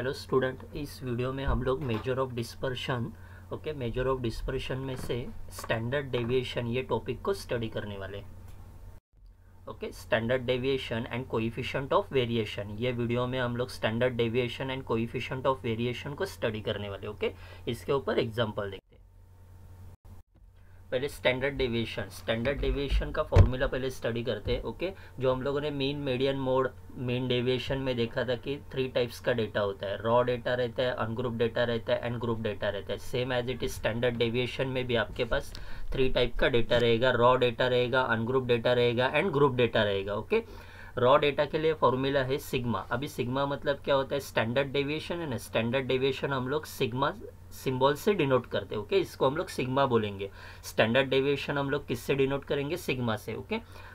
Hello student, इस video में हम लोग measure of dispersion measure of dispersion में से स्टैंडर्ड डेविएशन ये टॉपिक को स्टडी करने वाले। Standard deviation and coefficient of variation, ये वीडियो में हम लोग standard deviation and coefficient of variation को स्टडी करने वाले। इसके ऊपर एग्जांपल देखते हैं। पहले स्टैंडर्ड डेविएशन का फॉर्मूला पहले स्टडी करते हैं। जो हम लोगों ने mean, median, mode, mean deviation में देखा था कि 3 टाइप्स का डेटा होता है। रॉ डेटा रहता है, अनग्रुप डेटा रहता है एंड ग्रुप डेटा रहता है। Same as it is standard deviation में भी आपके पास 3 टाइप का डेटा रहेगा। रॉ डेटा रहेगा, अनग्रुप डेटा रहेगा एंड ग्रुप डेटा रहेगा। रॉ डेटा के लिए फॉर्मूला है सिग्मा। अभी सिग्मा मतलब क्या होता है? स्टैंडर्ड डेविएशन है ना, स्टैंडर्ड डेविएशन हम लोग सिग्मा सिंबल से डिनोट करते हैं। इसको हम लोग सिग्मा बोलेंगे। स्टैंडर्ड डेविएशन हम लोग किससे डिनोट करेंगे? सिग्मा से।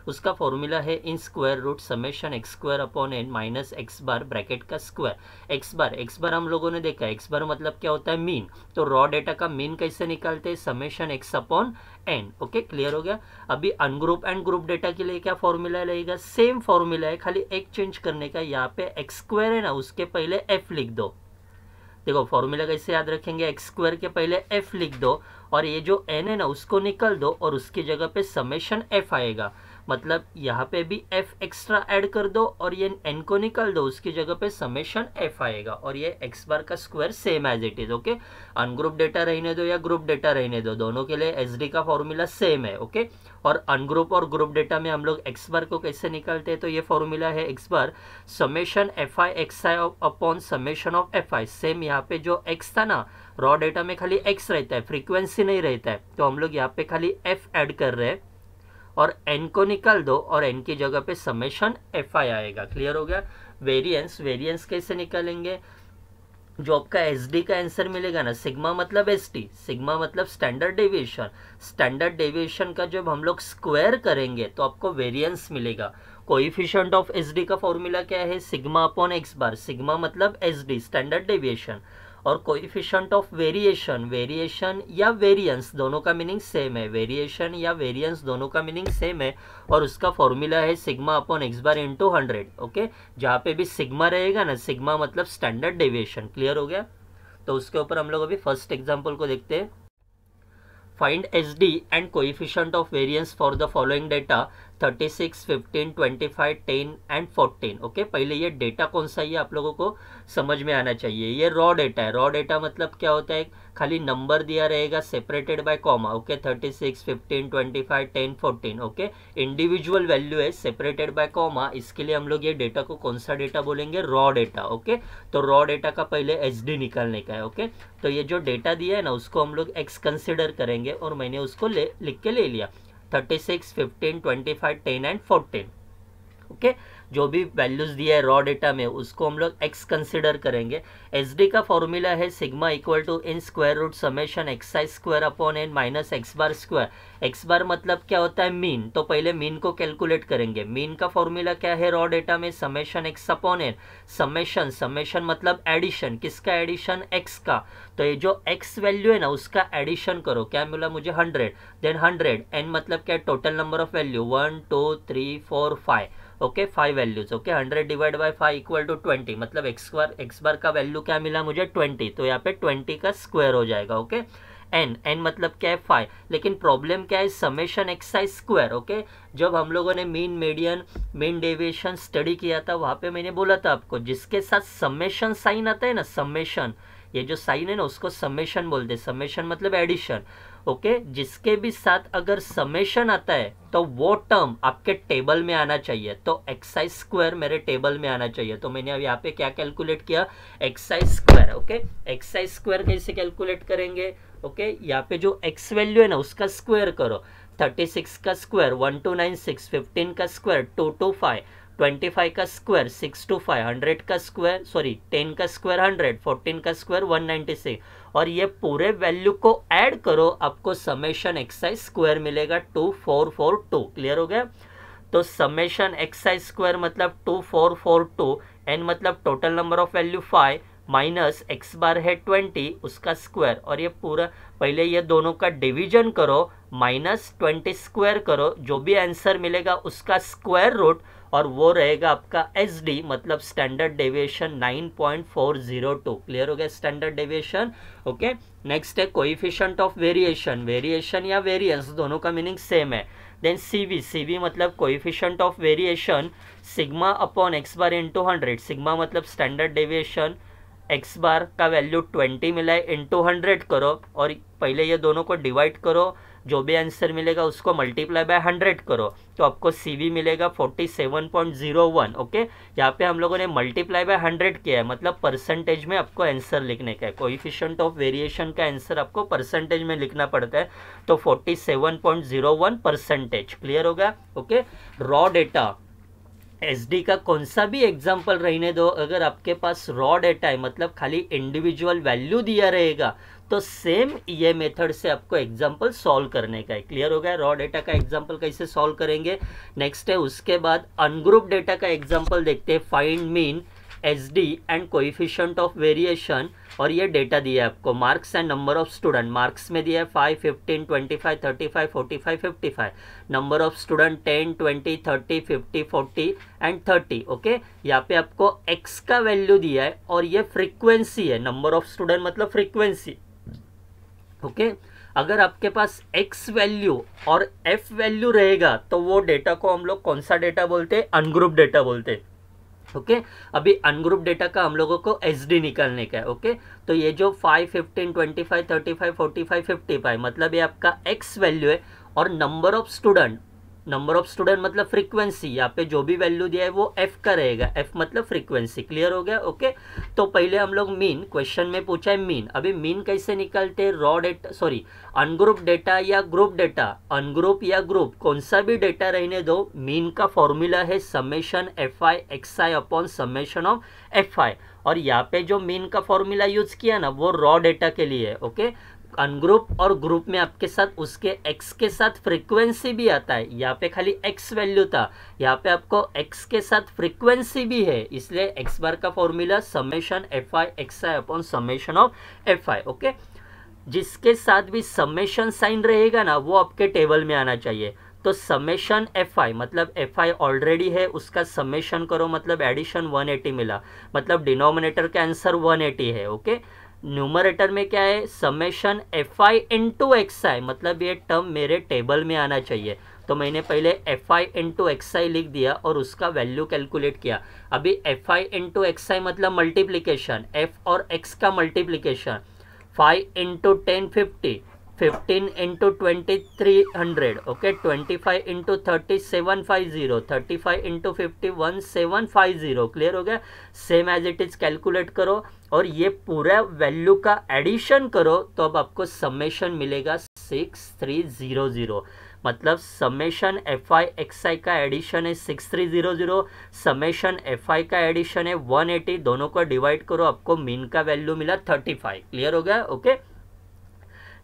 उसका फॉर्मूला है in square root summation x square upon N minus x bar bracket का स्क्वायर। एक्स बार हम लोगों ने देखा, एक्स बार मतलब क्या होता है? मीन। तो रॉ डेटा का मीन कैसे निकालते हैं? Summation x upon n. Clear हो गया। अभी अनग्रुप एंड ग्रुप डेटा के लिए क्या फॉर्मूला लगेगा? सेम फॉर्मूला है, खाली एक चेंज करने का। यहाँ पे एक्स स्क्वायर है ना, उसके पहले एफ लिख दो। देखो फॉर्मूला कैसे याद रखेंगे? एक्स स्क्वायर के पहले एफ लिख दो और ये जो एन है ना उसको निकल दो और उसकी जगह पे समेशन एफ आएगा। मतलब यहाँ पे भी एफ एक्स्ट्रा ऐड कर दो और ये एन को निकल दो, उसकी जगह पे समेशन एफ आएगा। और ये एक्स बार का square same as it is. Ungroup data रहने दो या ग्रुप डेटा रहने दो, दोनों के लिए एस डी का फॉर्मूला सेम है। और अनग्रुप और ग्रुप डेटा में हम लोग एक्स बार को कैसे निकालते हैं? तो ये फॉर्मूला है x bar summation F I x I upon summation of F I. Same यहाँ पे जो एक्स था ना, रॉ डेटा में खाली एक्स रहता है, फ्रीक्वेंसी नहीं रहता है, तो हम लोग यहाँ पे खाली एफ ऐड कर रहे हैं और एन को निकाल दो और एन की जगह पे समेशन एफ आई आएगा। क्लियर हो गया। वेरिएंस कैसे निकालेंगे? जो आपका एस डी का आंसर मिलेगा ना, सिग्मा मतलब एस टी, सिग्मा मतलब स्टैंडर्ड डेविएशन। स्टैंडर्ड डेविएशन का जब हम लोग स्क्वायर करेंगे तो आपको वेरिएंस मिलेगा। कोएफिशिएंट ऑफ एस डी का फॉर्मूला क्या है? सिग्मा अपॉन एक्स बार। सिग्मा मतलब एस डी, स्टैंडर्ड डेविएशन। और कोएफिशिएंट ऑफ वेरिएशन या वेरिएंस दोनों का मीनिंग सेम है। वेरिएशन या वेरिएंस दोनों का मीनिंग सेम है और उसका फॉर्मूला है sigma upon x bar into 100। जहाँ पे भी सिग्मा रहेगा ना, सिग्मा मतलब स्टैंडर्ड डेविएशन। क्लियर हो गया। तो उसके ऊपर हम लोग अभी फर्स्ट एग्जाम्पल को देखते हैं। Find S D and coefficient of variance for the following data 36, 15, 25, 10 and 14। पहले ये डेटा कौन सा है ये आप लोगों को समझ में आना चाहिए। ये रॉ डेटा है। रॉ डेटा मतलब क्या होता है? खाली नंबर दिया रहेगा separated by comma. 36, 15, 25, 10, 14। Individual value है सेपरेटेड बाय कॉमा। इसके लिए हम लोग ये डेटा को कौन सा डेटा बोलेंगे? Raw data. तो रॉ डेटा का पहले एस डी निकालने का है। तो ये जो डेटा दिया है ना उसको हम लोग एक्स कंसिडर करेंगे और मैंने उसको लिख के ले लिया। 36, 15, 25, 10 एंड 14। जो भी वैल्यूज दिया है रॉ डेटा में उसको हम लोग एक्स कंसिडर करेंगे। एस डी का फॉर्मूला है सिग्मा इक्वल टू इन स्क्वायर रूट समेशन एक्स आई square upon N minus x bar square. X bar मतलब क्या होता है? मीन। तो पहले मीन को कैलकुलेट करेंगे। मीन का फॉर्मूला क्या है रॉ डेटा में? Summation x upon n. Summation मतलब एडिशन। किसका एडिशन? एक्स का। तो ये जो एक्स वैल्यू है ना उसका एडिशन करो। क्या मिला मुझे? 100। देन 100 एन मतलब क्या? Total number of value 1, 2, 3, 4, 5। 5 values. 100 divide by 5 equal to 20। मतलब एक्स बार का वैल्यू क्या मिला मुझे? 20। तो यहाँ पे 20 का स्क्वायर हो जाएगा। एन मतलब क्या है? 5। लेकिन प्रॉब्लम क्या है? समेशन एक्स आई स्क्वायर। जब हम लोगों ने मीन डेविएशन स्टडी किया था वहां पे मैंने बोला था आपको, जिसके साथ समेशन साइन आता है ना, समेशन, ये जो साइन है ना उसको समेशन बोलते हैं। समेशन मतलब एडिशन। जिसके भी साथ अगर समेशन आता है तो वो टर्म आपके टेबल में आना चाहिए। तो एक्स आई स्क्वायर मेरे टेबल में आना चाहिए। तो मैंने अब यहाँ पे क्या कैलकुलेट किया? एक्स आई स्क्वायर। एक्स आई स्क्वायर कैसे कैलकुलेट करेंगे? यहाँ पे जो एक्स वैल्यू है ना उसका स्क्वायर करो। 36 का स्क्वायर 1296, 15 का स्क्वायर 225, 25 का स्क्वायर 625, 100 का स्क्वायर 10 का स्क्वायर 100, 14 का स्क्वायर 196 और ये पूरे वैल्यू को ऐड करो, आपको समेशन एक्स आई स्क्वायर मिलेगा 2442। क्लियर हो गया। तो समेशन एक्स आई स्क्वायर मतलब 2442, एन मतलब total number of value 5 minus x bar है 20 उसका स्क्वायर। और ये पूरा पहले ये दोनों का डिवीजन करो, माइनस 20 स्क्वायर करो, जो भी आंसर मिलेगा उसका स्क्वायर रूट और वो रहेगा आपका SD, मतलब स्टैंडर्ड डेविएशन 9.402। क्लियर हो गया स्टैंडर्ड डेविएशन। ओके, नेक्स्ट है कोएफिशिएंट ऑफ वेरिएशन। वेरिएशन या वेरिएंस दोनों का मीनिंग सेम है। देन CV मतलब coefficient of variation sigma upon x bar into 100। Sigma मतलब स्टैंडर्ड डेविएशन, एक्स बार का वैल्यू 20 मिला है, इंटू 100 करो और पहले ये दोनों को डिवाइड करो, जो भी आंसर मिलेगा उसको मल्टीप्लाई बाय 100 करो तो आपको CV मिलेगा 47.01। ओके, यहाँ पे हम लोगों ने मल्टीप्लाई बाय 100 किया है, मतलब परसेंटेज में आपको आंसर लिखने का है। कोएफिशिएंट ऑफ वेरिएशन का आंसर आपको परसेंटेज में लिखना पड़ता है, तो 47.01%। क्लियर होगा। ओके, रॉ डेटा SD का कौन सा भी एग्जाम्पल रहने दो, अगर आपके पास रॉ डेटा है मतलब खाली इंडिविजुअल वैल्यू दिया रहेगा तो सेम ये मेथड से आपको एग्जाम्पल सॉल्व करने का है। क्लियर हो गया। रॉ डेटा का एग्जाम्पल कैसे सॉल्व करेंगे। नेक्स्ट है उसके बाद अनग्रुप डेटा का एग्जाम्पल देखते हैं। Find mean, SD and coefficient of variation, और ये डेटा दिया है आपको। Marks and number of student, marks में दिया है 5, 15, 25, 35, 45, 55। Number of student 10, 20, 30, 50, 40 and 30। Okay, यहाँ पे आपको x का वैल्यू दिया है और ये फ्रीक्वेंसी है। नंबर ऑफ स्टूडेंट मतलब फ्रीक्वेंसी। ओके, अगर आपके पास x वैल्यू और f वैल्यू रहेगा तो वो डेटा को हम लोग कौन सा डेटा बोलते हैं, अनग्रुप डेटा बोलते हैं। ओके, अभी अनग्रुप डेटा का हम लोगों को SD निकालने का है। ओके, तो ये जो 5, 15, 25, 35, 45, 55 मतलब ये आपका x वैल्यू है, और number of student, number of student मतलब फ्रीक्वेंसी, यहाँ पे जो भी वैल्यू दिया है वो f का रहेगा, f मतलब फ्रीक्वेंसी। क्लियर हो गया। ओके, तो पहले हम लोग मीन, क्वेश्चन में पूछा है मीन। अभी मीन कैसे निकालते हैं, raw data, sorry ungroup data या ग्रुप डेटा, अनग्रुप या ग्रुप कौन सा भी डेटा रहने दो, मीन का फॉर्मूला है summation fi xi upon summation of fi, और यहाँ पे जो मीन का फॉर्मूला यूज किया ना वो रॉ डेटा के लिए है। ओके, अनग्रुप और ग्रुप में आपके साथ उसके x के साथ फ्रीक्वेंसी भी आता है। यहाँ पे खाली x वैल्यू था, यहाँ पे आपको x के साथ फ्रीक्वेंसी भी है, इसलिए x बार का formula summation fi xi upon summation of fi। Okay, जिसके साथ भी समेशन साइन रहेगा ना वो आपके टेबल में आना चाहिए। तो समेशन fi मतलब fi ऑलरेडी है, उसका समेशन करो मतलब एडिशन 180 मिला, मतलब डिनोमिनेटर का आंसर 180 है। ओके, न्यूमरेटर में क्या है, समेशन fi इंटू xi, मतलब ये टर्म मेरे टेबल में आना चाहिए। तो मैंने पहले fi इंटू xi लिख दिया और उसका वैल्यू कैलकुलेट किया। अभी fi इंटू xi मतलब मल्टीप्लीकेशन, f और x का multiplication. 5 into 10 50, 15 into 2300, okay, 25 into 30 750, 35 into 50 1750। Clear हो गया। Same as it is calculate करो और ये पूरा वैल्यू का एडिशन करो तो अब आपको समेशन मिलेगा 6300, मतलब समेशन fi xi का एडिशन है 6300, समेशन fi का एडिशन है 180, दोनों को डिवाइड करो आपको मीन का वैल्यू मिला 35। क्लियर हो गया। ओके,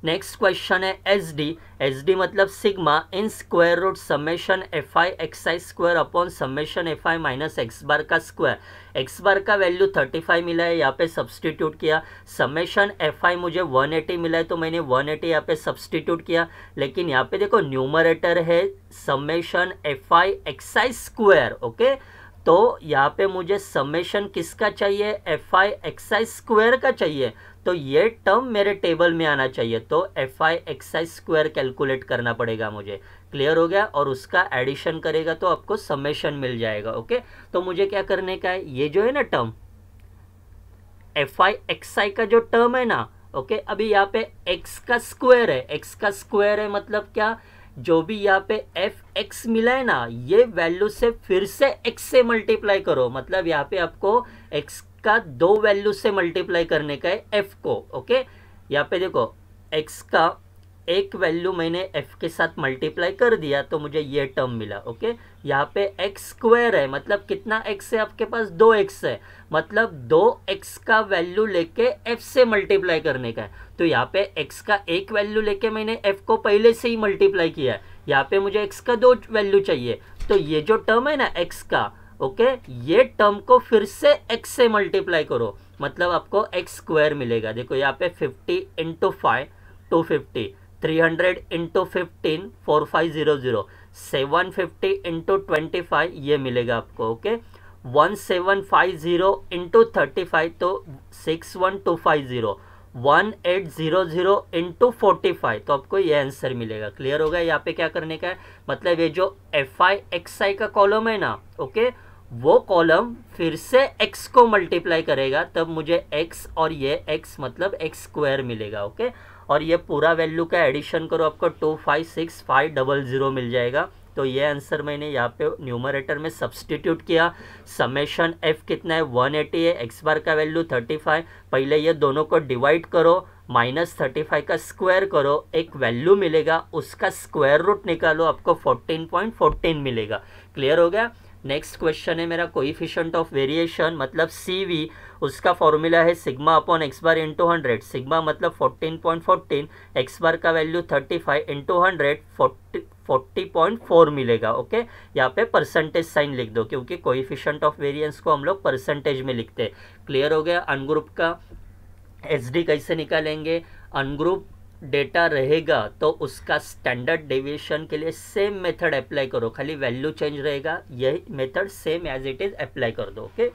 नेक्स्ट क्वेश्चन है SD मतलब sigma in square root summation fi xi square upon summation fi minus x bar का स्क्वायर। एक्स बार का वैल्यू 35 मिला है, यहाँ पे सब्सटीट्यूट किया। समेशन fi मुझे 180 मिला है तो मैंने 180 यहाँ पे सब्सटीट्यूट किया, लेकिन यहाँ पे देखो न्यूमरेटर है summation fi xi square. Okay, तो यहाँ पे मुझे समेशन किसका चाहिए, fi xi स्क्वायर का चाहिए, तो ये टर्म मेरे टेबल में आना चाहिए, तो fi xi स्क्वायर कैलकुलेट करना पड़ेगा मुझे। क्लियर हो गया, और उसका एडिशन करेगा तो आपको समेशन मिल जाएगा। ओके, तो मुझे क्या करने का है, ये जो है ना टर्म fi xi का जो टर्म है ना, ओके, अभी यहाँ पे x का स्क्वायर है, x का स्क्वायर है मतलब क्या, जो भी यहाँ पे fx मिला है ना ये वैल्यू से फिर से x से मल्टीप्लाई करो, मतलब यहाँ पे आपको x का 2 वैल्यू से मल्टीप्लाई करने का है f को। ओके, यहाँ पे देखो x का एक वैल्यू मैंने f के साथ मल्टीप्लाई कर दिया तो मुझे ये टर्म मिला। ओके, यहाँ पे x स्क्वायर है मतलब कितना x है आपके पास, 2x है, मतलब 2x का वैल्यू लेके f से मल्टीप्लाई करने का है। तो यहाँ पे x का एक वैल्यू लेके मैंने f को पहले से ही मल्टीप्लाई किया है, यहाँ पे मुझे x का 2 वैल्यू चाहिए, तो ये जो टर्म है ना x का, ओके, ये टर्म को फिर से x से मल्टीप्लाई करो, मतलब आपको x स्क्वायर मिलेगा। देखो यहाँ पे 50 इंटू 5 250, 300 इंटू 15 4500, 750 इंटू 25 ये मिलेगा आपको। ओके 1750 इंटू 35 तो 61250, 1800 इंटू 45 तो आपको ये आंसर मिलेगा। क्लियर होगा? यहाँ पे क्या करने का है, मतलब ये जो FI/XI का कॉलम है ना, ओके वो कॉलम फिर से x को मल्टीप्लाई करेगा, तब मुझे x और ये x मतलब x स्क्वायर मिलेगा। ओके और ये पूरा वैल्यू का एडिशन करो, आपको 256500 मिल जाएगा। तो ये आंसर मैंने यहाँ पे न्यूमरेटर में सब्सटीट्यूट किया। समेशन f कितना है 180 है, x बार का वैल्यू 35। पहले ये दोनों को डिवाइड करो, -35 का स्क्वायर करो, एक वैल्यू मिलेगा, उसका स्क्वायर रूट निकालो, आपको 14.14 मिलेगा। क्लियर हो गया? नेक्स्ट क्वेश्चन है मेरा कोएफिशिएंट ऑफ वेरिएशन मतलब CV, उसका फॉर्मूला है सिग्मा अपॉन x बार इंटू 100। सिग्मा मतलब 14.14, x बार का वैल्यू 35 इंटू 100 40.4 मिलेगा। ओके यहाँ पे परसेंटेज साइन लिख दो, क्योंकि कोएफिशिएंट ऑफ वेरिएंस को हम लोग परसेंटेज में लिखते हैं। क्लियर हो गया? अनग्रुप का SD कैसे निकालेंगे? अनग्रुप डेटा रहेगा तो उसका स्टैंडर्ड डेविएशन के लिए सेम मेथड अप्लाई करो, खाली वैल्यू चेंज रहेगा, यही method same as it is apply कर दो। ओके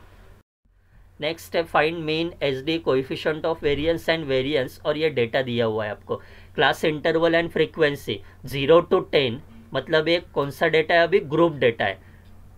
नेक्स्ट है find mean SD coefficient of variance and variance, और ये डेटा दिया हुआ है आपको। Class interval and frequency 0 to 10 मतलब ये कौन सा डेटा है? अभी ग्रुप डेटा है।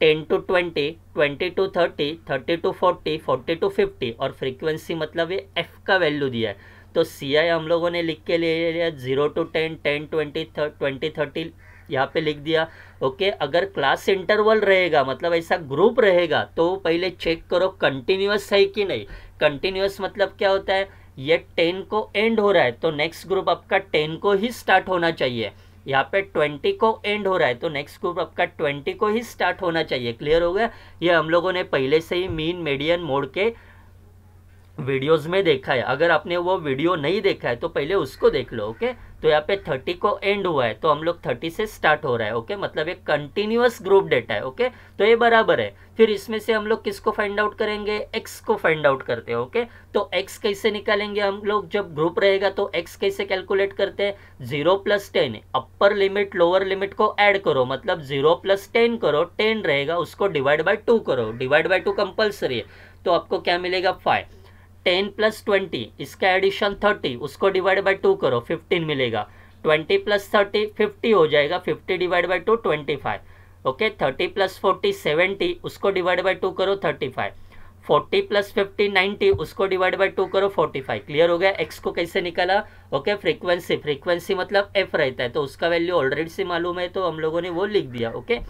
10 to 20, 20 to 30, 30 to 40, 40 to 50 और फ्रीक्वेंसी मतलब ये f का वैल्यू दिया है। तो CI हम लोगों ने लिख के ले लिया 0 to 10, 10, 20, 20, 30 यहाँ पे लिख दिया। ओके अगर क्लास इंटरवल रहेगा मतलब ऐसा ग्रुप रहेगा तो पहले चेक करो कंटिन्यूअस है कि नहीं। कंटिन्यूअस मतलब क्या होता है? ये 10 को एंड हो रहा है तो नेक्स्ट ग्रुप आपका 10 को ही स्टार्ट होना चाहिए। यहाँ पे 20 को एंड हो रहा है तो नेक्स्ट ग्रुप आपका 20 को ही स्टार्ट होना चाहिए। क्लियर हो गया? ये हम लोगों ने पहले से ही मीन मीडियन मोड के वीडियोस में देखा है। अगर आपने वो वीडियो नहीं देखा है तो पहले उसको देख लो। ओके तो यहाँ पे 30 को एंड हुआ है तो हम लोग 30 से स्टार्ट हो रहा है। ओके मतलब एक कंटिन्यूअस ग्रुप डेटा है। ओके तो ये बराबर है। फिर इसमें से हम लोग किसको फाइंड आउट करेंगे? x को फाइंड आउट करते हैं। ओके तो x कैसे निकालेंगे हम लोग? जब ग्रुप रहेगा तो x कैसे कैलकुलेट करते हैं? 0 + 10 अपर लिमिट लोअर लिमिट को ऐड करो, मतलब 0 + 10 करो, 10 रहेगा उसको डिवाइड बाय 2 करो, डिवाइड बाय 2 कंपल्सरी है तो आपको क्या मिलेगा? 5। 10 + 20 इसका एडिशन 30 उसको डिवाइड बाय 2 करो, 15 मिलेगा। 20 + 30 50 हो जाएगा, 50 डिवाइड बाय 2 25। ओके 30 + 40 70 उसको डिवाइड बाय 2 करो 35। 40 + 50 90 उसको डिवाइड बाय 2 करो 45। क्लियर हो गया? x को कैसे निकाला? ओके फ्रीक्वेंसी मतलब f रहता है तो उसका वैल्यू ऑलरेडी से मालूम है तो हम लोगों ने वो लिख दिया। ओके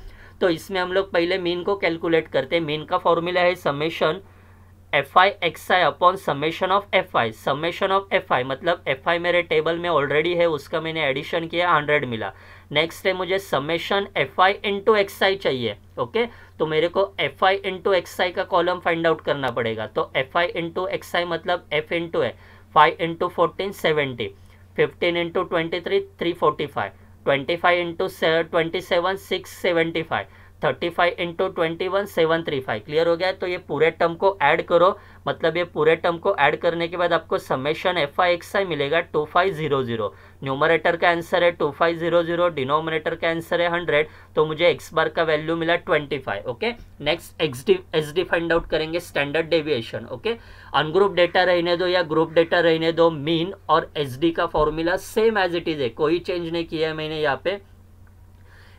तो इसमें हम लोग पहले मीन को कैलकुलेट करते हैं। मीन का फॉर्मूला है summation FI/XI upon summation of FI। Summation of FI मतलब FI मेरे टेबल में ऑलरेडी है, उसका मैंने एडिशन किया 100 मिला। नेक्स्ट है मुझे समेशन FI इंटू XI चाहिए। ओके तो मेरे को FI इंटू XI का कॉलम फाइंड आउट करना पड़ेगा। तो FI इंटू XI मतलब F इंटू है 5 into 14 70, 15 into 23 345, 25 into 27 675, 35 into 21 735। Clear हो गया? तो ये पूरे टर्म को ऐड करो, मतलब ये पूरे टर्म को ऐड करने के बाद आपको समेशन FI/XI मिलेगा 2500। न्यूमरेटर का आंसर है 2500, डिनोमिनेटर का आंसर है 100 तो मुझे x बार का वैल्यू मिला 25। Okay next SD find out करेंगे, standard deviation. Okay ungroup data रहने दो या ग्रुप डेटा रहने दो, मीन और SD का formula same as it is है, कोई चेंज नहीं किया है मैंने। यहाँ पे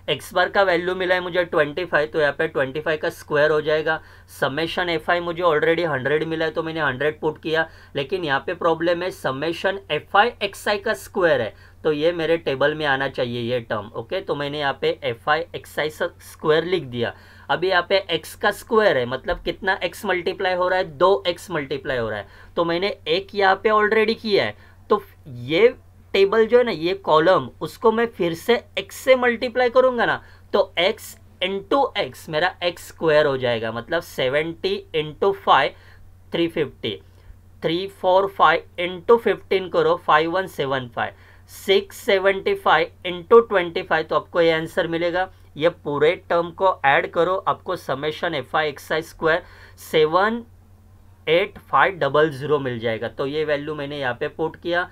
x बार का वैल्यू मिला है मुझे 25 तो यहाँ पे 25 का स्क्वायर हो जाएगा। समेशन FI मुझे ऑलरेडी 100 मिला है तो मैंने 100 पुट किया, लेकिन यहाँ पे प्रॉब्लम है समेशन FI/XI का स्क्वायर है तो ये मेरे टेबल में आना चाहिए ये टर्म। ओके तो मैंने यहाँ पे FI/XI स्क्वायर लिख दिया। अभी यहाँ पे x का स्क्वायर है मतलब कितना x मल्टीप्लाई हो रहा है? 2x मल्टीप्लाई हो रहा है तो मैंने एक यहाँ पे ऑलरेडी किया है तो ये टेबल जो है ना ये कॉलम उसको मैं फिर से x से मल्टीप्लाई करूंगा ना तो x इंटू x मेरा x स्क्वायर हो जाएगा, मतलब 70 इंटू 5 350, 345 इंटू 15 करो 5175, 675 इंटू 25 तो आपको ये आंसर मिलेगा। ये पूरे टर्म को ऐड करो, आपको समेशन FI/XI स्क्वायर 78500 मिल जाएगा। तो ये वैल्यू मैंने यहाँ पे पुट किया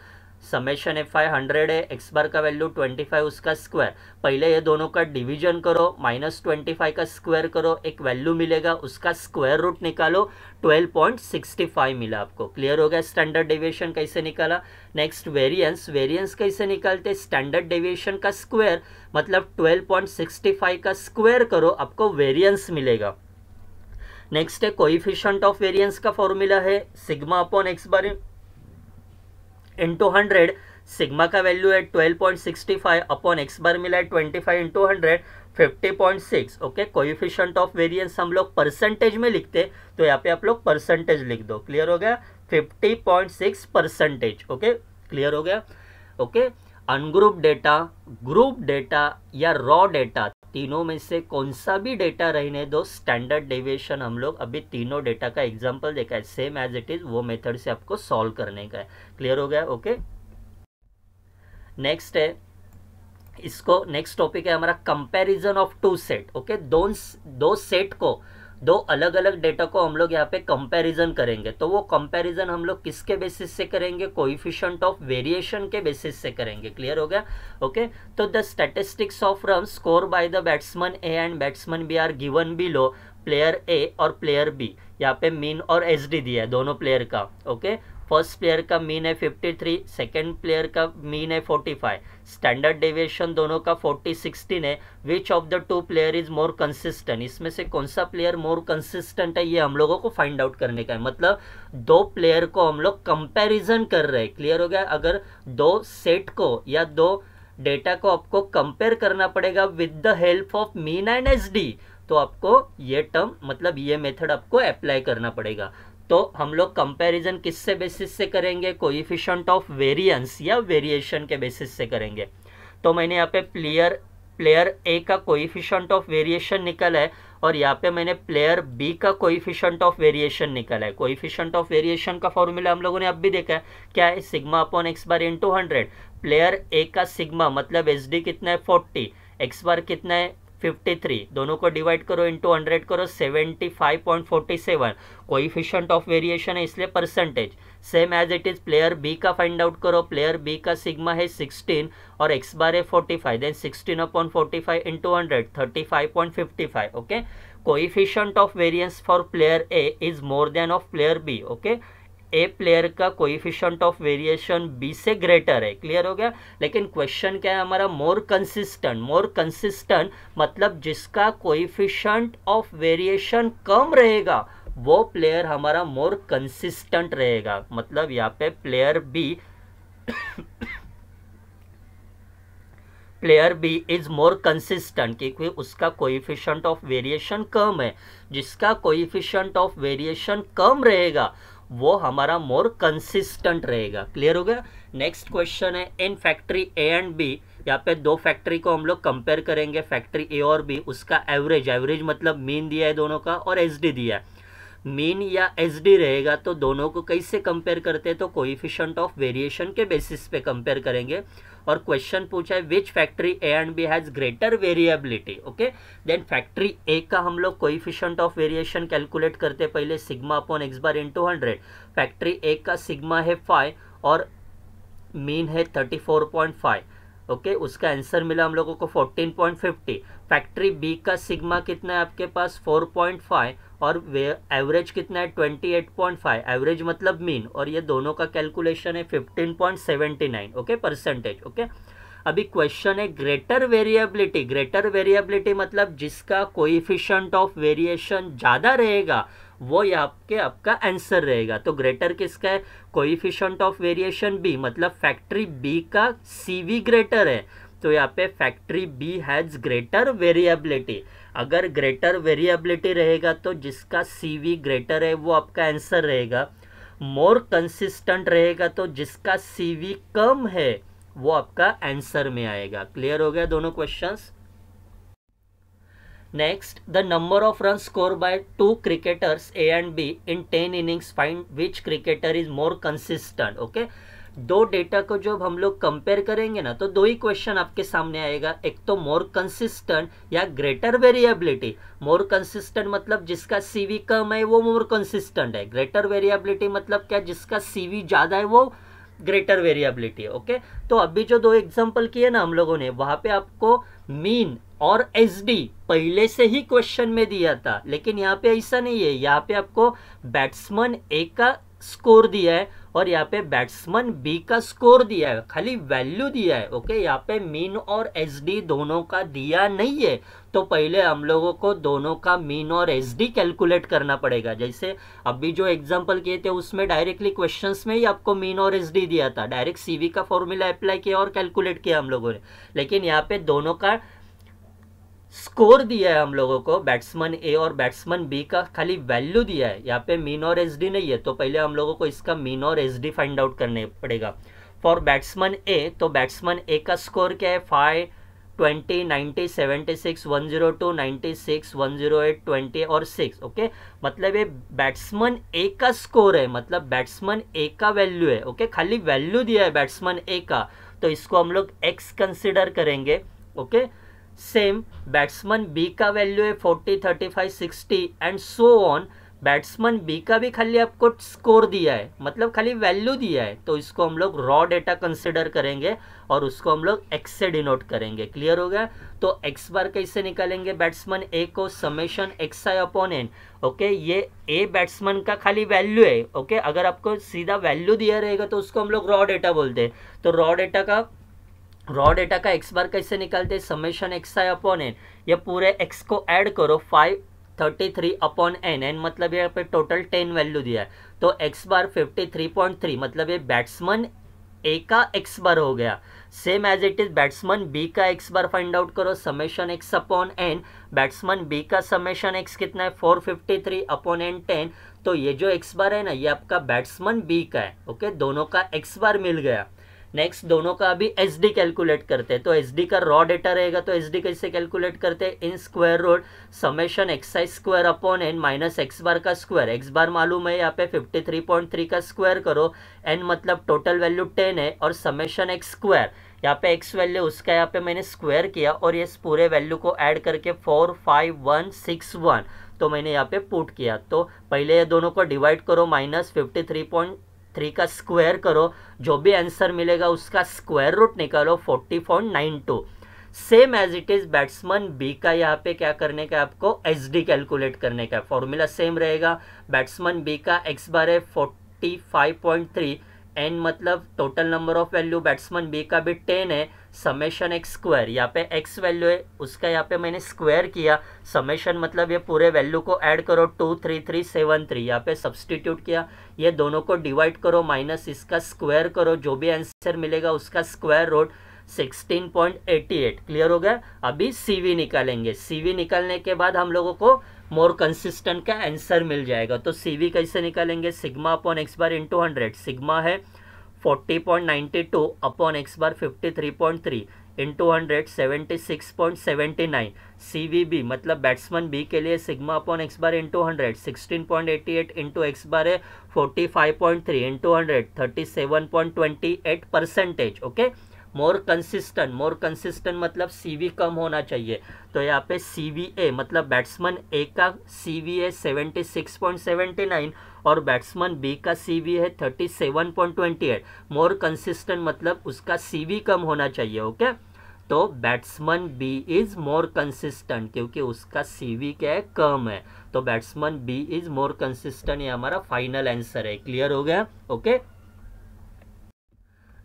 समेशन एफ आई 100 है, एक्स बार का वैल्यू 25 उसका स्क्वायर, पहले ये दोनों का डिवीजन करो, -25 का स्क्वायर करो, एक वैल्यू मिलेगा उसका स्क्वायर रूट निकालो, 12.65 मिला आपको। क्लियर हो गया स्टैंडर्ड डेविएशन कैसे निकाला। नेक्स्ट वेरिएंस, वेरिएंस कैसे निकालते, स्टैंडर्ड डेविएशन का स्क्वायर मतलब 12.65 का स्क्वायर करो, आपको वेरिएंस मिलेगा। नेक्स्ट है कोएफिशिएंट ऑफ वेरिएंस का फॉर्मूला है sigma upon x bar into 100, sigma का वैल्यू है 12.65 अपॉन एक्स बार मिला है 25 into 100, 50.6। Okay, coefficient of variance हम लोग परसेंटेज में लिखते, तो यहाँ पे आप लोग परसेंटेज लिख दो। क्लियर हो गया, 50.6%। ओके, क्लियर हो गया। Okay, ungroup data, group data या रॉ डेटा, तीनों में से कौन सा भी डेटा रहने दो, स्टैंडर्ड डेविएशन हम लोग अभी तीनों डेटा का एग्जांपल देखा है, सेम एज इट इज वो मेथड से आपको सॉल्व करने का है। क्लियर हो गया। ओके, नेक्स्ट है, इसको नेक्स्ट टॉपिक है हमारा comparison of two set. Okay, दो सेट को, दो अलग अलग डेटा को हम लोग यहाँ पे कंपैरिजन करेंगे, तो वो कंपैरिजन हम लोग किसके बेसिस से करेंगे, कोएफिशिएंट ऑफ वेरिएशन के बेसिस से करेंगे। क्लियर हो गया। ओके, तो the statistics of run score by the batsman A and batsman B are given below, player A और प्लेयर बी, यहाँ पे मीन और एसडी दिया है दोनों प्लेयर का। ओके, फर्स्ट प्लेयर का मीन है 53, सेकेंड प्लेयर का मीन है 45, स्टैंडर्ड डेविएशन दोनों का 40-16 है। Which of the two player is more consistent, इसमें से कौन सा प्लेयर मोर कंसिस्टेंट है, ये हम लोगों को फाइंड आउट करने का है। मतलब दो प्लेयर को हम लोग कंपैरिजन कर रहे हैं। क्लियर हो गया। अगर दो सेट को या दो डेटा को आपको कंपेयर करना पड़ेगा with the help of mean and SD, तो आपको ये टर्म मतलब ये मेथड आपको अप्लाई करना पड़ेगा। तो हम लोग कंपैरिजन किससे बेसिस से करेंगे, कोएफिशिएंट ऑफ वेरिएंस या वेरिएशन के बेसिस से करेंगे। तो मैंने यहाँ पे प्लेयर ए का कोएफिशिएंट ऑफ वेरिएशन निकाला है और यहाँ पे मैंने प्लेयर बी का कोएफिशिएंट ऑफ वेरिएशन निकाला है। कोएफिशिएंट ऑफ वेरिएशन का फॉर्मूला हम लोगों ने अब भी देखा है, क्या है, sigma upon x bar into 100। Player ए का सिग्मा मतलब एस डी कितना है 40, एक्स बार कितना है 53, दोनों को डिवाइड करो इंटू 100 करो 75.47, कोएफिशिएंट ऑफ वेरिएशन है इसलिए percentage. Same as it is player B का फाइंड आउट करो, प्लेयर बी का सिग्मा है 16 और एक्स बार है 45, then 16 upon 45 into 100, 35.55। Okay, coefficient of variance for player A is more than of player B. Okay, A player का coefficient of variation B से greater है। Clear हो गया। लेकिन क्वेश्चन क्या है हमारा, मोर कंसिस्टेंट। मोर कंसिस्टेंट मतलब जिसका कोएफिशिएंट ऑफ वेरिएशन कम रहेगा वो प्लेयर हमारा मोर कंसिस्टेंट रहेगा। मतलब यहाँ पे player B is more consistent क्योंकि उसका कोएफिशिएंट ऑफ वेरिएशन कम है। जिसका कोएफिशिएंट ऑफ वेरिएशन कम रहेगा वो हमारा मोर कंसिस्टेंट रहेगा। क्लियर हो गया। नेक्स्ट क्वेश्चन है, in factory A and B, यहाँ पे दो फैक्ट्री को हम लोग कंपेयर करेंगे, फैक्ट्री ए और बी, उसका एवरेज, एवरेज मतलब मीन दिया है दोनों का और एसडी दिया है। मीन या एसडी रहेगा तो दोनों को कैसे कंपेयर करते हैं, तो कोएफिशिएंट ऑफ वेरिएशन के बेसिस पे कंपेयर करेंगे। और क्वेश्चन पूछा है which factory A and B has greater variability. Okay, then factory A का हम लोग कोएफिशिएंट ऑफ वेरिएशन कैलकुलेट करते पहले sigma upon x bar into 100। Factory A का सिग्मा है 5 और मीन है 34.5। ओके, उसका आंसर मिला हम लोगों को 14.50। फैक्ट्री बी का सिग्मा कितना है आपके पास 4.5 और एवरेज कितना है 28.5, एवरेज मतलब मीन, और ये दोनों का कैलकुलेशन है 15.79। Okay, percentage. ओके, अभी क्वेश्चन है ग्रेटर वेरिएबिलिटी। ग्रेटर वेरिएबिलिटी मतलब जिसका कोएफिशिएंट ऑफ वेरिएशन ज़्यादा रहेगा वो आपका आंसर रहेगा। तो ग्रेटर किसका है, कोएफिशिएंट ऑफ वेरिएशन बी, मतलब फैक्ट्री बी का सीवी ग्रेटर है, तो यहाँ पे factory B has greater variability. अगर ग्रेटर वेरिएबिलिटी रहेगा तो जिसका सीवी ग्रेटर है वो आपका आंसर रहेगा। मोर कंसिस्टेंट रहेगा तो जिसका सीवी कम है वो आपका आंसर में आएगा। क्लियर हो गया दोनों questions. Next, the number of run score by two cricketers A and be in 10 innings, find which cricketer is more consistent. Okay, दो डेटा को जब हम लोग कंपेयर करेंगे ना तो दो ही क्वेश्चन आपके सामने आएगा, एक तो मोर कंसिस्टेंट या ग्रेटर वेरिएबिलिटी। मोर कंसिस्टेंट मतलब जिसका सीवी कम है वो मोर कंसिस्टेंट है। ग्रेटर वेरिएबिलिटी मतलब क्या, जिसका सीवी ज़्यादा है वो ग्रेटर वेरिएबिलिटी है। ओके, तो अभी जो दो एग्जांपल किए ना हम लोगों ने, वहां पे आपको मीन और एसडी पहले से ही क्वेश्चन में दिया था, लेकिन यहाँ पे ऐसा नहीं है। यहाँ पे आपको बैट्समैन ए का स्कोर दिया है और यहाँ पे बैट्समैन बी का स्कोर दिया है, खाली वैल्यू दिया है। ओके, यहाँ पे मीन और एसडी दोनों का दिया नहीं है, तो पहले हम लोगों को दोनों का मीन और एसडी कैलकुलेट करना पड़ेगा। जैसे अभी जो एग्जांपल किए थे उसमें डायरेक्टली क्वेश्चंस में ही आपको मीन और एसडी दिया था, डायरेक्ट सीवी का फॉर्मूला अप्लाई किया और कैलकुलेट किया हम लोगों ने। लेकिन यहाँ पे दोनों का स्कोर दिया है हम लोगों को, बैट्समैन ए और बैट्समैन बी का खाली वैल्यू दिया है, यहाँ पे मीन और एसडी नहीं है, तो पहले हम लोगों को इसका मीन और एसडी फाइंड आउट करने पड़ेगा। फॉर बैट्समैन ए, तो बैट्समैन ए का स्कोर क्या है, 5, 20, 90, 76, 102, 96, 108, 20 और 6। ओके, मतलब ये बैट्समैन ए का स्कोर है, मतलब बैट्समैन ए का वैल्यू है। ओके, खाली वैल्यू दिया है बैट्समैन ए का, तो इसको हम लोग एक्स कंसिडर करेंगे। ओके, सेम बैट्समैन बी का वैल्यू है 40, 35, 60 and so on. Batsman B का भी खाली आपको स्कोर दिया है, मतलब खाली वैल्यू दिया है, तो इसको हम लोग रॉ डेटा कंसिडर करेंगे और उसको हम लोग एक्स से डिनोट करेंगे। क्लियर हो गया? तो एक्स बार कैसे निकालेंगे बैट्समैन ए को, समेशन एक्स आई अपॉन एन। ओके, ये ए बैट्समैन का खाली वैल्यू है। ओके, अगर आपको सीधा वैल्यू दिया रहेगा तो उसको हम लोग रॉ डेटा बोलते हैं। तो रॉ डेटा का एक्स बार कैसे निकालते हैं, समेशन एक्स आई अपॉन एन। ये पूरे एक्स को ऐड करो, 533 अपॉन एन, एन मतलब यहाँ पे टोटल 10 वैल्यू दिया है, तो एक्स बार 53.3, मतलब ये बैट्समैन ए का एक्स बार हो गया। Same as it is batsman B का एक्स बार फाइंड आउट करो, summation x upon n. Batsman B का समेशन एक्स कितना है, 453 अपॉन एन 10। तो ये जो एक्स बार है ना, ये आपका बैट्समैन बी का है। ओके, दोनों का एक्स बार मिल गया। नेक्स्ट दोनों का अभी एस डी कैलकुलेट करते हैं, तो एस डी का रॉ डेटा रहेगा, तो एस डी कैसे कैलकुलेट करते हैं, in square root summation x I square upon N minus x bar का स्क्वायर। एक्स बार मालूम है, यहाँ पे 53.3 का स्क्वायर करो, एन मतलब टोटल वैल्यू 10 है, और समेशन एक्स स्क्वायर, यहाँ पे एक्स वैल्यू उसका यहाँ पे मैंने स्क्वायर किया और ये पूरे वैल्यू को ऐड करके 45161, तो मैंने यहाँ पे पुट किया। तो पहले ये दोनों को डिवाइड करो, माइनस 53.3 का स्क्वायर करो, जो भी आंसर मिलेगा उसका स्क्वायर रूट निकालो, 40.92। Same as it is batsman B का यहाँ पे क्या करने का, आपको एस डी कैलकुलेट करने का, फॉर्मूला सेम रहेगा। बैट्समैन बी का एक्स बार है 45.3, एन मतलब total number of value, batsman B का भी 10 है, समेशन एक्स स्क्वायर, यहाँ पे एक्स वैल्यू है उसका यहाँ पे मैंने स्क्वायर किया, समेशन मतलब ये पूरे वैल्यू को ऐड करो, 23373, यहाँ पे सब्सटीट्यूट किया, ये दोनों को डिवाइड करो, माइनस इसका स्क्वायर करो, जो भी आंसर मिलेगा उसका स्क्वायर रूट 16.88। क्लियर हो गया? अभी सीवी निकालेंगे। सीवी निकालने के बाद हम लोगों को मोर कंसिस्टेंट का आंसर मिल जाएगा। तो सीवी कैसे निकालेंगे, sigma upon x bar into 100, sigma है 40.92 अपॉन एक्स बार 53.3 इंटू 100 76.79। CVB मतलब बैट्समैन बी के लिए sigma upon x bar into 100 16.88 into x bar है 45.3 इंटू 100 37.28%। ओके, मोर कंसिस्टेंट मतलब CV कम होना चाहिए, तो यहाँ पे CVA मतलब बैट्समैन ए का CV है 76.79 और बैट्समैन बी का CV है 37.28। मोर कंसिस्टेंट मतलब उसका CV कम होना चाहिए। ओके, तो batsman B is more consistent क्योंकि उसका CV क्या है, कम है, तो batsman B is more consistent, ये हमारा फाइनल आंसर है। क्लियर हो गया? ओके,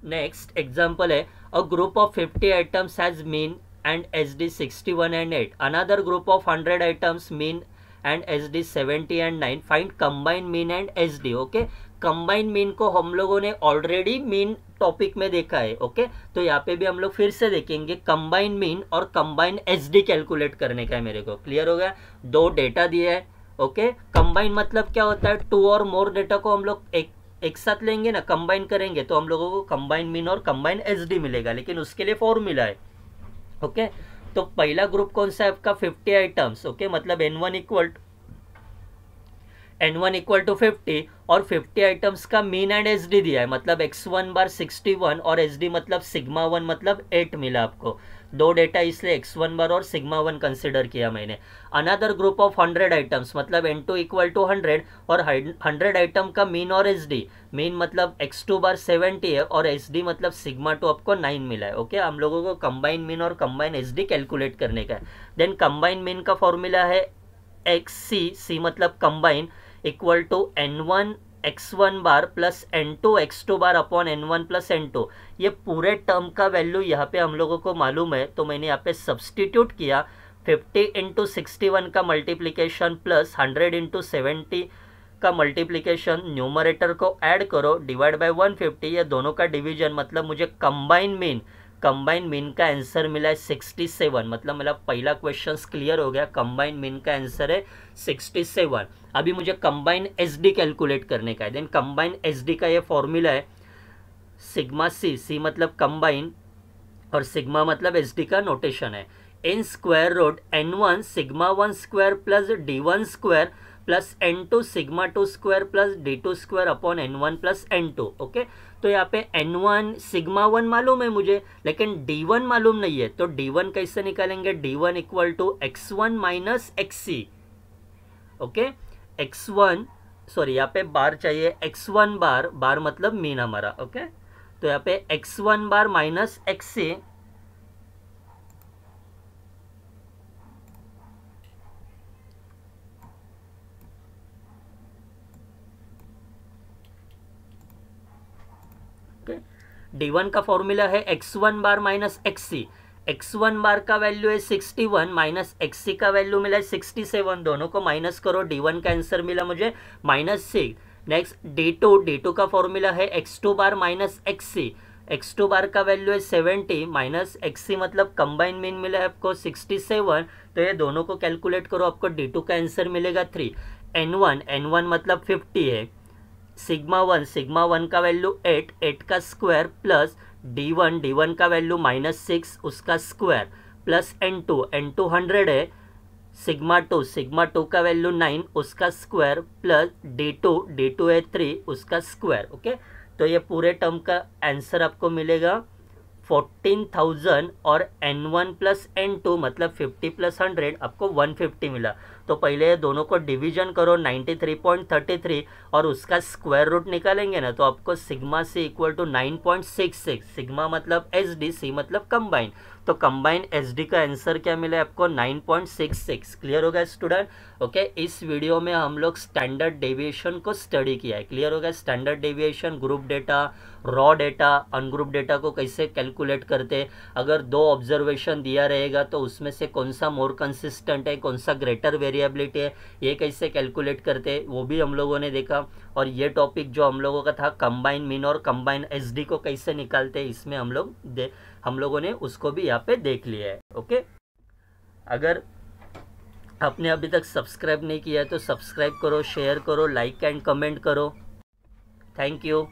नेक्स्ट एग्जाम्पल है, a group of 50 items has mean and SD 61 and 8, another group of 100 items mean and SD 70 and 9, find combine mean and SD। Okay, combine mean को हम लोगों ने already mean topic में देखा है। Okay, तो यहाँ पे भी हम लोग फिर से देखेंगे, कंबाइन मीन और कंबाइन SD कैलकुलेट करने का है मेरे को। क्लियर हो गया? दो डेटा दिए है। ओके, कंबाइन मतलब क्या होता है, 2 और मोर डेटा को हम लोग एक साथ लेंगे ना, कंबाइन करेंगे तो हम लोगों को कंबाइन मीन और कंबाइन SD मिलेगा, लेकिन उसके लिए फॉर्मूला है। ओके, तो पहला ग्रुप कौन सा है आपका, 50 आइटम्स। ओके, मतलब N1 equal N1 equal to 50 और 50 आइटम्स का मीन एंड एसडी दिया है, मतलब x1 बार 61 और एसडी मतलब सिग्मा 1 मतलब 8 मिला आपको। दो डेटा इसलिए x1 बार और सिग्मा 1 कंसिडर किया मैंने। अनदर ग्रुप ऑफ 100 आइटम्स मतलब N2 इक्वल टू 100 और 100 आइटम का मीन और एसडी, मीन मतलब x2 बार 70 है और एसडी मतलब सिग्मा 2 आपको 9 मिला है। ओके, हम लोगों को कंबाइन मीन और कंबाइन एसडी कैलकुलेट करने का है। देन कंबाइन मीन का फॉर्मूला है XC, C मतलब combine, equal to N1 x1 bar plus N2 x2 bar upon N1 plus N2। ये पूरे टर्म का वैल्यू यहाँ पे हम लोगों को मालूम है, तो मैंने यहाँ पे सब्सटीट्यूट किया। 50 इंटू 61 का मल्टीप्लीकेशन प्लस 100 इंटू 70 का मल्टीप्लीकेशन, न्यूमरेटर को ऐड करो, डिवाइड बाय 150, ये दोनों का डिवीजन, मतलब मुझे कंबाइन मीन का आंसर मिला है 67। मतलब मेरा पहला क्वेश्चन क्लियर हो गया, कंबाइन मीन का आंसर है 67। अभी मुझे कंबाइन एसडी कैलकुलेट करने का है। देन कंबाइन एसडी का ये फॉर्मूला है सिग्मा सी मतलब कंबाइन और सिग्मा मतलब एसडी का नोटेशन है in square root N1 sigma 1 square plus D1 square plus N2 sigma 2 square plus D2 square upon N1 plus N2। Okay, तो यहाँ पे N1 सिग्मा 1 मालूम है मुझे, लेकिन D1 मालूम नहीं है, तो D1 कैसे निकालेंगे? D1 equal to x1 minus XC। Okay, x1 sorry यहाँ पे बार चाहिए, x1 बार मतलब मीन हमारा। ओके, तो यहाँ पे x1 बार माइनस XC D1 का फॉर्मूला है x1 बार माइनस XC। x1 बार का वैल्यू है 61 माइनस XC का वैल्यू मिला है 67, दोनों को माइनस करो, D1 का आंसर मिला मुझे -6। नेक्स्ट D2 का फॉर्मूला है x2 बार माइनस XC। x2 बार का वैल्यू है 70 माइनस XC मतलब कंबाइन मीन मिला है आपको 67, तो ये दोनों को कैलकुलेट करो, आपको D2 का आंसर मिलेगा 3। N1 मतलब 50 है, सिग्मा 1 का वैल्यू 8 का स्क्वायर प्लस D1 का वैल्यू -6 उसका स्क्वायर प्लस N2 100 है, सिग्मा 2 का वैल्यू 9 उसका स्क्वायर प्लस D2 है 3 उसका स्क्वायर। ओके, तो ये पूरे टर्म का आंसर आपको मिलेगा 14,000 और N1 प्लस N2 मतलब 50 प्लस 100 आपको 150 मिला। तो पहले ये दोनों को डिवीजन करो 93.33 और उसका स्क्वायर रूट निकालेंगे ना, तो आपको sigma C equal to 9.66, sigma मतलब एसडी, सी मतलब कंबाइन, तो कंबाइन एसडी का आंसर क्या मिला है आपको 9.66। क्लियर हो गया स्टूडेंट? ओके, इस वीडियो में हम लोग स्टैंडर्ड डेविएशन को स्टडी किया है। क्लियर हो गया? Standard deviation, group data, raw data, ungroup data को कैसे कैलकुलेट करते, अगर दो ऑब्जर्वेशन दिया रहेगा तो उसमें से कौन सा मोर कंसिस्टेंट है, कौन सा ग्रेटर वेरिएबिलिटी है, ये कैसे कैलकुलेट करते वो भी हम लोगों ने देखा। और ये टॉपिक जो हम लोगों का था कंबाइन मीन और कंबाइन एसडी को कैसे निकालते, इसमें हम लोगों ने उसको भी यहाँ पे देख लिया है। ओके, अगर आपने अभी तक सब्सक्राइब नहीं किया है तो सब्सक्राइब करो, शेयर करो, लाइक एंड कमेंट करो। Thank you.